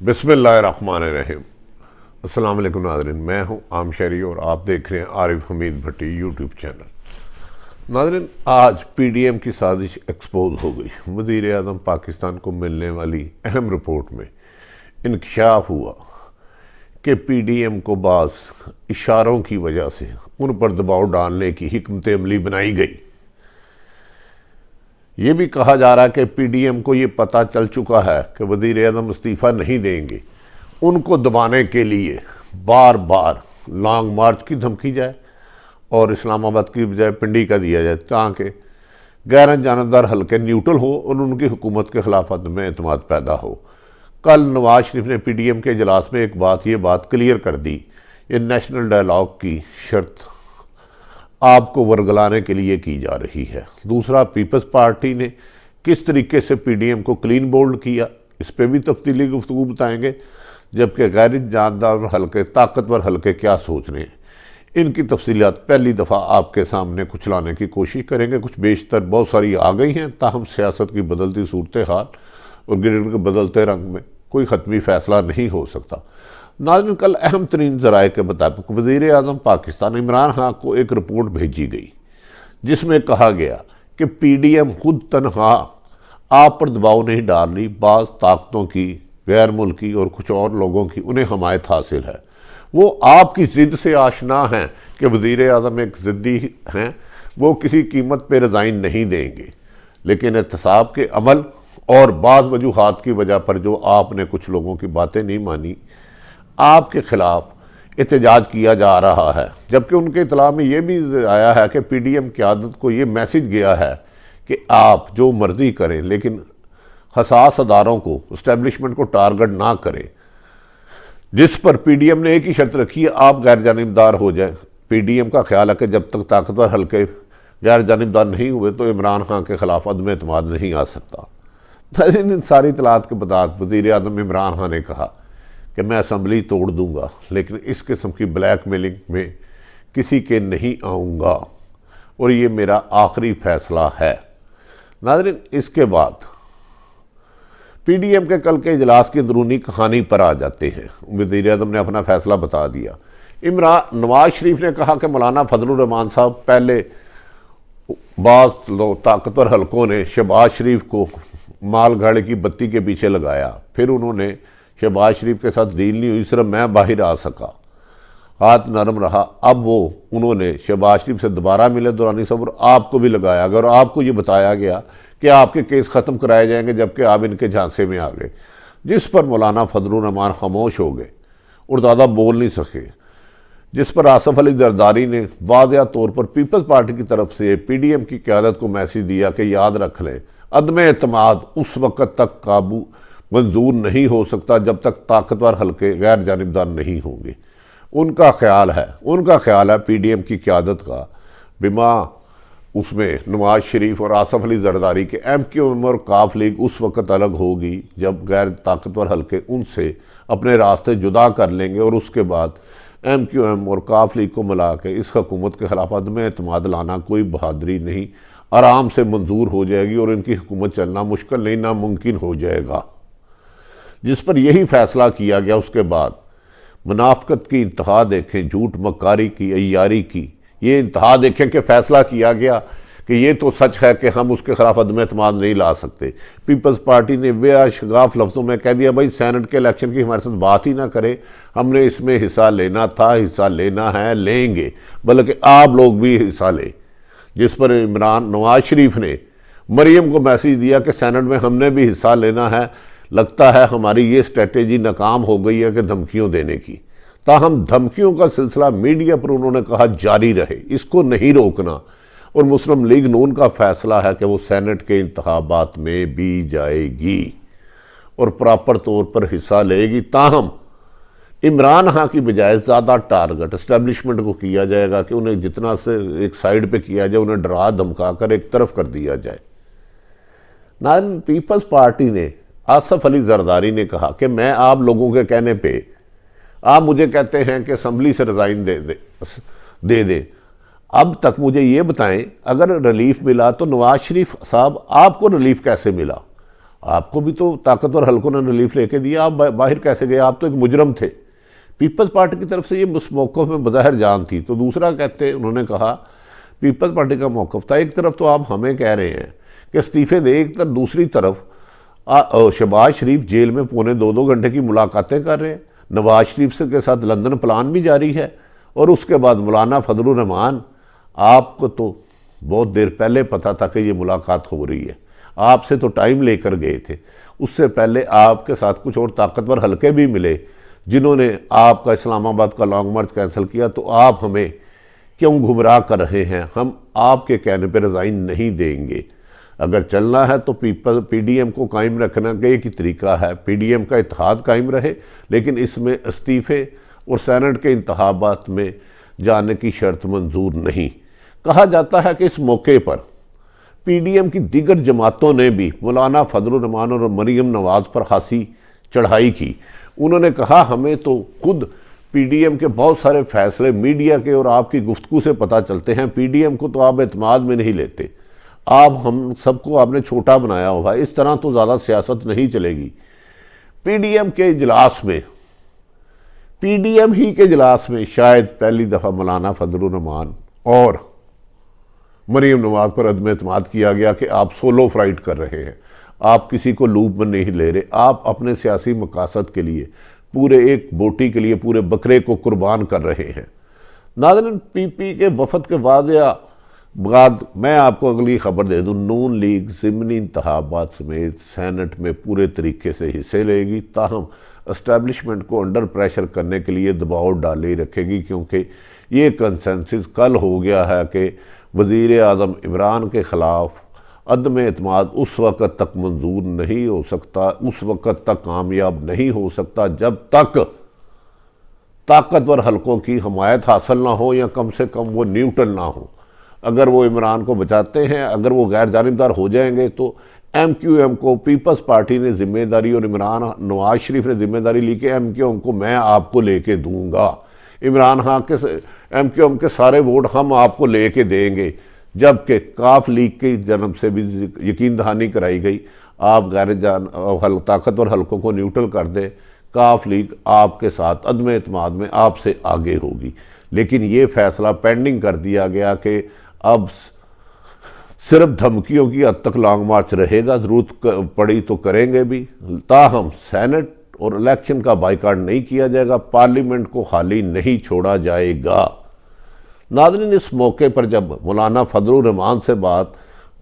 बिस्मिल्लाहिर्रहमानिर्रहीम। अस्सलाम वालेकुम नाज़रीन, मैं हूं आम शहरी और आप देख रहे हैं आरिफ हमीद भट्टी यूट्यूब चैनल। नाज़रीन, आज पीडीएम की साजिश एक्सपोज हो गई। वज़ीर आज़म पाकिस्तान को मिलने वाली अहम रिपोर्ट में इंकशाफ हुआ कि पीडीएम को बाज़ इशारों की वजह से उन पर दबाव डालने की हिकमत अमली बनाई गई। ये भी कहा जा रहा है कि पीडीएम को ये पता चल चुका है कि वज़ीर आज़म इस्तीफ़ा नहीं देंगे, उनको दबाने के लिए बार बार लॉन्ग मार्च की धमकी जाए और इस्लामाबाद की बजाय पिंडी का दिया जाए ताकि गैर जानबदार हल्के न्यूट्रल हो और उनकी हुकूमत के खिलाफ में एतमाद पैदा हो। कल नवाज शरीफ ने पीडीएम के इजलास में एक बात क्लियर कर दी, ये नेशनल डायलॉग की शर्त आपको वर्गलाने के लिए की जा रही है। दूसरा, पीपल्स पार्टी ने किस तरीके से पीडीएम को क्लीन बोल्ड किया, इस पर भी तफसीली गुफ्तगू बताएंगे। जबकि गैर जानदार हल्के, ताकतवर हल्के क्या सोच रहे हैं, इनकी तफसीलात पहली दफ़ा आपके सामने कुछ लाने की कोशिश करेंगे। कुछ बेशतर बहुत सारी आ गई हैं, ताहम सियासत की बदलती सूरत हाल और गिरगिट के बदलते रंग में कोई ख़त्मी फ़ैसला नहीं हो सकता। नाज़रीन, कल अहम तरीन ज़राए के मुताबिक वज़ीर आज़म पाकिस्तान इमरान खान को एक रिपोर्ट भेजी गई जिसमें कहा गया कि पीडीएम खुद तनहा आप पर दबाव नहीं डाल रही, बाज़ ताकतों की, गैर मुल्की और कुछ और लोगों की उन्हें हमायत हासिल है। वो आपकी ज़िद से आशना हैं कि वज़ीर आज़म एक ज़िद्दी हैं, वो किसी कीमत पर रिज़ाइन नहीं देंगे, लेकिन एहतसाब के अमल और बाज़ वजूहात की वजह पर जो आपने कुछ लोगों की बातें नहीं मानी, आपके खिलाफ एहतजाज किया जा रहा है। जबकि उनके इतला में ये भी आया है कि पीडीएम क़यादत को ये मैसेज गया है कि आप जो मर्ज़ी करें लेकिन हसास अदारों को, इस्टेब्लिशमेंट को टारगेट ना करें। जिस पर पीडीएम ने एक ही शर्त रखी है, आप गैर जानिबदार हो जाए। पीडीएम का ख्याल है कि जब तक ताकतवर हल्के गैर जानिबदार नहीं हुए तो इमरान खान के खिलाफ अदम एतमाद नहीं आ सकता। इन सारी इतलात के बाद वज़ीर आज़म इमरान खान ने कहा कि मैं असम्बली तोड़ दूंगा, लेकिन इस किस्म की ब्लैकमेलिंग में किसी के नहीं आऊँगा और ये मेरा आखिरी फ़ैसला है। नाज़रीन, इसके बाद पीडीएम के कल के इजलास की अंदरूनी कहानी पर आ जाते हैं। वज़ीर आज़म ने अपना फ़ैसला बता दिया। नवाज शरीफ ने कहा कि मौलाना फजलुर रहमान साहब, पहले बाज़ ताकतवर हल्कों ने शहबाज शरीफ को माल गाड़ी की बत्ती के पीछे लगाया, फिर उन्होंने शहबाज शरीफ के साथ डील नहीं हुई, सिर्फ मैं बाहर आ सका, हाथ नरम रहा। अब उन्होंने शहबाज शरीफ से दोबारा मिले दुरानी साहब और आपको भी लगाया गया और आपको ये बताया गया कि आपके केस ख़त्म कराए जाएंगे, जबकि आप इनके झांसे में आ गए। जिस पर मौलाना फजलुर रहमान खामोश हो गए और ज़्यादा बोल नहीं सके। जिस पर आसफ अली जरदारी ने वाज़ेह तौर पर पीपल्स पार्टी की तरफ से पीडीएम की क़यादत को मैसेज दिया कि याद रख लें, अदम एतमाद उस वक़्त तक काबू मंजूर नहीं हो सकता जब तक ताकतवर हल्के गैर जानिबदार नहीं होंगे। उनका ख्याल है पीडीएम की क़यादत का बिमा उसमें नवाज शरीफ और आसफ अली जरदारी के एमक्यूएम और काफ लीग उस वक़्त अलग होगी जब गैर ताकतवर हल्के उनसे अपने रास्ते जुदा कर लेंगे और उसके बाद एमक्यूएम और काफ लीग को मिला के इस हुकूमत के खिलाफ अदम एतमाद लाना कोई बहादुरी नहीं, आराम से मंजूर हो जाएगी और इनकी हुकूमत चलना मुश्किल नहीं, नामुमकिन हो जाएगा। जिस पर यही फ़ैसला किया गया। उसके बाद मुनाफ़क़त की इंतहा देखें, झूठ मक्कारी की, अय्यारी की ये इंतहा देखें कि फ़ैसला किया गया कि ये तो सच है कि हम उसके खिलाफ अदम एतमाद नहीं ला सकते। पीपल्स पार्टी ने बेशगाफ लफ्ज़ों में कह दिया, भाई सेनेट के इलेक्शन की हमारे साथ बात ही ना करें, हमने इसमें हिस्सा लेना था, हिस्सा लेना है, लेंगे, बल्कि आप लोग भी हिस्सा लें। जिस पर नवाज शरीफ ने मरियम को मैसेज दिया कि सेनेट में हमने भी हिस्सा लेना है, लगता है हमारी ये स्ट्रेटेजी नाकाम हो गई है कि धमकियों देने की। ताहम धमकियों का सिलसिला मीडिया पर उन्होंने कहा जारी रहे, इसको नहीं रोकना। और मुस्लिम लीग नून का फ़ैसला है कि वो सेनेट के इंतखाबात में भी जाएगी और प्रॉपर तौर पर हिस्सा लेगी। ताहम इमरान खान की बजाय ज़्यादा टारगेट इस्टेब्लिशमेंट को किया जाएगा कि उन्हें जितना से एक साइड पे किया जाए, उन्हें डरा धमका कर एक तरफ कर दिया जाए। नाज़रीन, पीपल्स पार्टी ने आसफ अली जरदारी ने कहा कि मैं आप लोगों के कहने पे, आप मुझे कहते हैं कि असम्बली से रिज़ाइन दे दे। अब तक मुझे ये बताएं, अगर रिलीफ मिला तो नवाज शरीफ साहब आपको रिलीफ कैसे मिला? आपको भी तो ताकतवर हलकों ने रिलीफ लेके दिया, आप बाहर कैसे गए? आप तो एक मुजरम थे। पीपल्स पार्टी की तरफ से ये उस मौक़िफ़ में बज़ाहिर जान थी। तो दूसरा कहते उन्होंने कहा पीपल्स पार्टी का मौक़िफ़ था, एक तरफ तो आप हमें कह रहे हैं कि इस्तीफ़े दे, एक तरफ दूसरी तरफ शहबाज शरीफ जेल में पौने 2-2 घंटे की मुलाकातें कर रहे हैं, नवाज शरीफ से के साथ लंदन प्लान भी जारी है, और उसके बाद मौलाना फजलुर रहमान, आपको तो बहुत देर पहले पता था कि ये मुलाकात हो रही है, आपसे तो टाइम लेकर गए थे। उससे पहले आपके साथ कुछ और ताकतवर हलके भी मिले जिन्होंने आपका इस्लामाबाद का लॉन्ग मार्च कैंसिल किया। तो आप हमें क्यों गुमराह कर रहे हैं? हम आपके कहने पर रिज़ाइन नहीं देंगे। अगर चलना है तो पीडीएम को कायम रखने का एक ही तरीका है, पीडीएम का इत्तेहाद कायम रहे, लेकिन इसमें इस्तीफ़े और सेनेट के इंतखाबात में जाने की शर्त मंजूर नहीं। कहा जाता है कि इस मौके पर पीडीएम की दीगर जमातों ने भी मौलाना फजलुर रहमान और मरीम नवाज़ पर खासी चढ़ाई की। उन्होंने कहा हमें तो खुद पीडीएम के बहुत सारे फैसले मीडिया के और आपकी गुफ्तगू से पता चलते हैं, पीडीएम को तो आप एतमाद में नहीं लेते, आप हम सबको आपने छोटा बनाया हुआ, इस तरह तो ज़्यादा सियासत नहीं चलेगी। पीडीएम के इजलास में, पीडीएम ही के इजलास में शायद पहली दफ़ा मौलाना फजलुर रहमान और मरीम नवाज पर अदम एतमाद किया गया कि आप सोलो फ्लाइट कर रहे हैं, आप किसी को लूप में नहीं ले रहे, आप अपने सियासी मकासद के लिए पूरे एक बोटी के लिए पूरे बकरे को कुर्बान कर रहे हैं। नाज़रीन, पीपी के वफद के बाद मैं आपको अगली खबर दे दूँ, नून लीग ज़िमनी इंतखाबात समेत सेनेट में पूरे तरीके से हिस्से लेगी, ताहम इस्टेब्लिशमेंट को अंडर प्रेशर करने के लिए दबाव डाले ही रखेगी, क्योंकि ये कंसेंसस कल हो गया है कि वज़ीर आज़म इमरान के ख़िलाफ़ अदम एतमाद उस वक़्त तक मंजूर नहीं हो सकता, उस वक़्त तक कामयाब नहीं हो सकता जब तक ताकतवर हलकों की हमायत हासिल ना हो या कम से कम वो न्यूट्रल ना हो। अगर वो इमरान को बचाते हैं, अगर वो गैर जानिबदार हो जाएंगे तो MQM को पीपल्स पार्टी ने जिम्मेदारी और इमरान नवाज शरीफ ने जिम्मेदारी ली कि MQM को मैं आपको लेके दूंगा, इमरान खान के MQM के सारे वोट हम आपको लेके देंगे। जबकि काफ लीग की जन्म से भी यकीन दहानी कराई गई, आप गैर ताकतवर हलकों को न्यूट्रल कर दें, काफ लीग आपके साथ अदम एतमाद में आपसे आगे होगी। लेकिन ये फैसला पेंडिंग कर दिया गया कि अब सिर्फ धमकियों की हद तक लॉन्ग मार्च रहेगा, ज़रूरत पड़ी तो करेंगे भी, ताहम सेनेट और इलेक्शन का बाइकाट नहीं किया जाएगा, पार्लियामेंट को खाली नहीं छोड़ा जाएगा। नाज़रीन, इस मौके पर जब मौलाना फजलुर रहमान से बात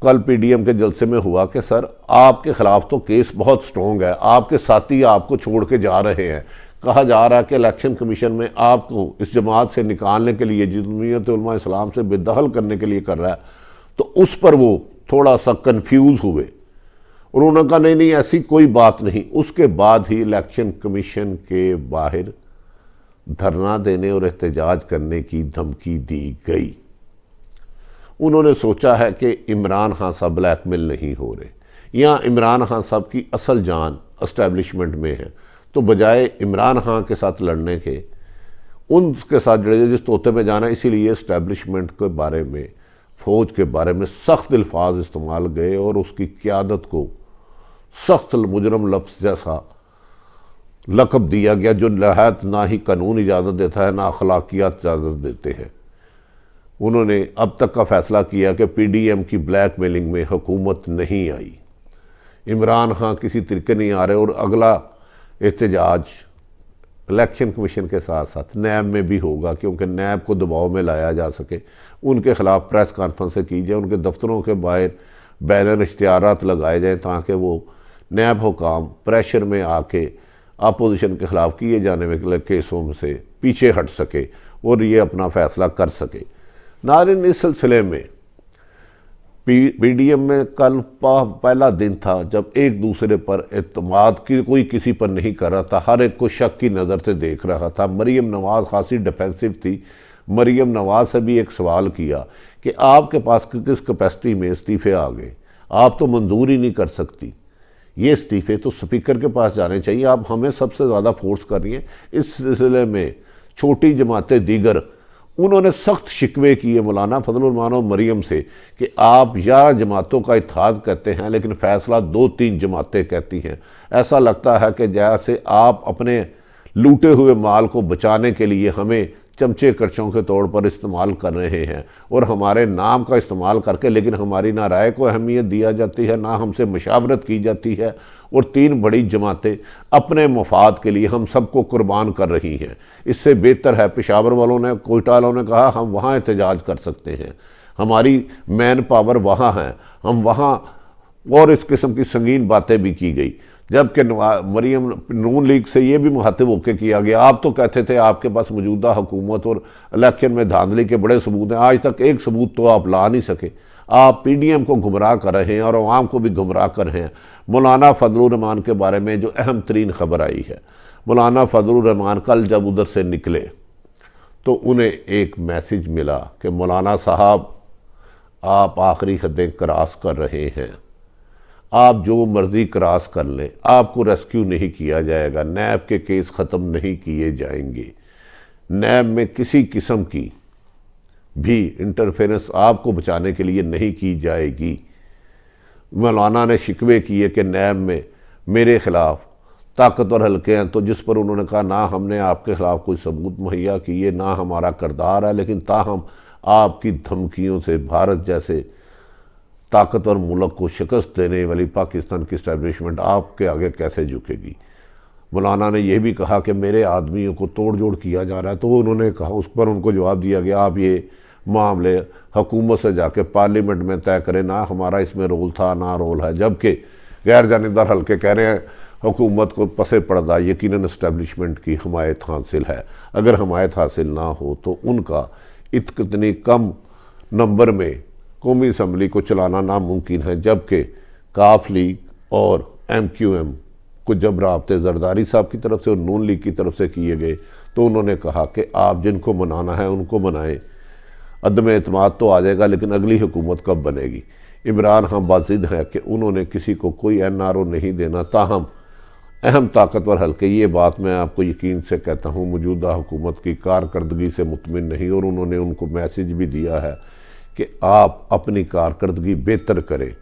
कल पीडीएम के जलसे में हुआ कि सर आपके ख़िलाफ़ तो केस बहुत स्ट्रॉन्ग है, आपके साथी आपको छोड़ के जा रहे हैं, कहा जा रहा है कि इलेक्शन कमीशन में आपको इस जमात से निकालने के लिए, जमीयत उलमा इस्लाम से बेदखल करने के लिए कर रहा है, तो उस पर वो थोड़ा सा कन्फ्यूज़ हुए। उन्होंने कहा नहीं ऐसी कोई बात नहीं। उसके बाद ही इलेक्शन कमीशन के बाहर धरना देने और एहतजाज करने की धमकी दी गई। उन्होंने सोचा है कि इमरान खान साहब ब्लैकमेल नहीं हो रहे, या इमरान खान साहब की असल जान एस्टेब्लिशमेंट में है, तो बजाय इमरान खान के साथ लड़ने के उनके साथ जड़े जिस तोते में जाना, इसीलिए एस्टेब्लिशमेंट के बारे में, फ़ौज के बारे में सख्त अल्फाज इस्तेमाल गए और उसकी क़यादत को सख्त मुजरम लफ्ज़ जैसा लक़ब दिया गया, जो नहायत ना ही कानून इजाज़त देता है ना अखलाकियात इजाज़त देते हैं। उन्होंने अब तक का फ़ैसला किया कि पीडीएम की ब्लैकमेलिंग में हुकूमत नहीं आई, इमरान खान किसी तरीके नहीं आ रहे, और अगला एहतजाज इलेक्शन कमीशन के साथ साथ नैब में भी होगा, क्योंकि नैब को दबाव में लाया जा सके, उनके ख़िलाफ़ प्रेस कॉन्फ्रेंसें की जाए, उनके दफ्तरों के बाहर बैनर इश्तिहारात लगाए जाएँ, ताकि वो नैब हुकाम प्रेशर में आके अपोजिशन के ख़िलाफ़ किए जाने वाले केसों से पीछे हट सके और ये अपना फ़ैसला कर सके। नाज़रीन, इस सिलसिले में पीडीएम में कल पहला दिन था जब एक दूसरे पर एतमाद की कोई किसी पर नहीं कर रहा था, हर एक को शक की नज़र से देख रहा था। मरीम नवाज़ खासी डिफेंसिव थी। मरीम नवाज़ से भी एक सवाल किया कि आपके पास किस कैपेसिटी में इस्तीफ़े आ गए, आप तो मंजूर ही नहीं कर सकती, ये इस्तीफ़े तो स्पीकर के पास जाने चाहिए, आप हमें सबसे ज़्यादा फोर्स कर रही हैं। इस सिलसिले में छोटी जमातें दीगर उन्होंने सख्त शिकवे किए मौलाना फजलुर रहमान और मरियम से कि आप 11 जमातों का इत्तेहाद कहते हैं लेकिन फ़ैसला 2-3 जमातें कहती हैं। ऐसा लगता है कि जैसे आप अपने लूटे हुए माल को बचाने के लिए हमें चमचे करचों के तौर पर इस्तेमाल कर रहे हैं और हमारे नाम का इस्तेमाल करके, लेकिन हमारी ना राय को अहमियत दिया जाती है, ना हमसे मशावरत की जाती है, और 3 बड़ी जमातें अपने मफाद के लिए हम सबको कुर्बान कर रही हैं। इससे बेहतर है, पेशावर वालों ने, कोयटा वालों ने कहा हम वहाँ एहतजाज कर सकते हैं, हमारी मैन पावर वहाँ है, हम वहाँ, और इस किस्म की संगीन बातें भी की गई। जबकि मरियम नून लीग से ये भी मुखातिब होकर किया गया, आप तो कहते थे आपके पास मौजूदा हुकूमत और इलेक्शन में धांधली के बड़े सबूत हैं, आज तक एक सबूत तो आप ला नहीं सके। आप पीडीएम को गुमराह कर रहे हैं और अवाम को भी गुमराह कर रहे हैं। मौलाना फजलुर रहमान के बारे में जो अहम तरीन खबर आई है, मौलाना फजलुर रहमान कल जब उधर से निकले तो उन्हें एक मैसेज मिला कि मौलाना साहब आप आखिरी हदें क्रॉस कर रहे हैं, आप जो मर्जी क्रॉस कर लें, आपको रेस्क्यू नहीं किया जाएगा, नैब के केस ख़त्म नहीं किए जाएंगे, नैब में किसी किस्म की भी इंटरफेरेंस आपको बचाने के लिए नहीं की जाएगी। मौलाना ने शिकवे किए कि नैब में मेरे ख़िलाफ़ ताकतवर हल्के हैं, तो जिस पर उन्होंने कहा ना हमने आपके ख़िलाफ़ कोई सबूत मुहैया किए, ना हमारा किरदार है, लेकिन ताहम आपकी धमकियों से भारत जैसे ताकतवर मुल्क को शिकस्त देने वाली पाकिस्तान की इस्टेब्लिशमेंट आपके आगे कैसे झुकेगी। मौलाना ने यह भी कहा कि मेरे आदमियों को तोड़ जोड़ किया जा रहा है, तो उन्होंने कहा, उस पर उनको जवाब दिया गया आप ये मामले हुकूमत से जाके पार्लियामेंट में तय करें, ना हमारा इसमें रोल था ना रोल है। जबकि गैर जानिबदार हल्के कह रहे हैं हुकूमत को पसे पर्दा यकीनन इस्टेब्लिशमेंट की हमायत हासिल है, अगर हमायत हासिल ना हो तो उनका इतनी कम नंबर में कौमी असम्बली को चलाना नामुमकिन है। जबकि काफ लीग और MQM को जब राब्ते जरदारी साहब की तरफ से और नून लीग की तरफ से किए गए तो उन्होंने कहा कि आप जिनको मनाना है उनको मनाएं, अदम एतमाद तो आ जाएगा लेकिन अगली हुकूमत कब बनेगी। इमरान खान बाजिद है कि उन्होंने किसी को कोई NRO नहीं देना, ताहम अहम ताकतवर हल्के, ये बात मैं आपको यकीन से कहता हूँ, मौजूदा हुकूमत की कारकर्दगी से मुतमिन नहीं, और उन्होंने उनको मैसेज भी दिया है कि आप अपनी कारकर्दगी बेहतर करें,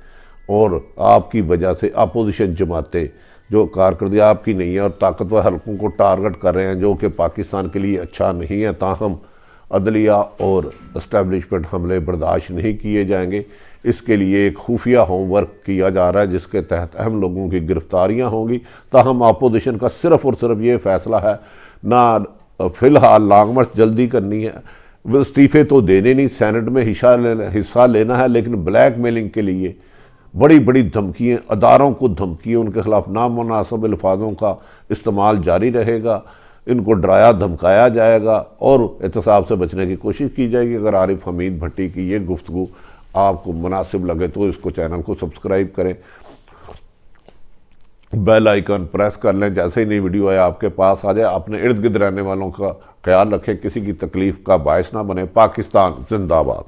और आपकी वजह से अपोजिशन जमातें जो कारकर्दगी आपकी नहीं है और ताकतवर हल्कों को टारगेट कर रहे हैं जो कि पाकिस्तान के लिए अच्छा नहीं है, ताहम अदलिया और इस्टेब्लिशमेंट हमले बर्दाश्त नहीं किए जाएंगे। इसके लिए एक खुफिया होमवर्क किया जा रहा है जिसके तहत अहम लोगों की गिरफ्तारियां होंगी। ताहम अपोजिशन का सिर्फ़ और सिर्फ ये फ़ैसला है, ना फ़िलहाल लॉन्ग मार्च जल्दी करनी है, इस्तीफ़े तो देने नहीं, सेनेट में हिस्सा लेना है, लेकिन ब्लैक मेलिंग के लिए बड़ी बड़ी धमकियाँ, अदारों को धमकियाँ, उनके ख़िलाफ़ नामुनासिब अल्फाजों का इस्तेमाल जारी रहेगा, इनको डराया धमकाया जाएगा और एहतसाब से बचने की कोशिश की जाएगी। अगर आरिफ हमीद भट्टी की ये गुफ्तगू आपको मुनासिब लगे तो इसको चैनल को सब्सक्राइब करें, बेल आइकन प्रेस कर लें, जैसे ही नई वीडियो आए आपके पास आ जाए। अपने इर्द गिर्द रहने वालों का ख्याल रखें, किसी की तकलीफ़ का बायस ना बने। पाकिस्तान जिंदाबाद।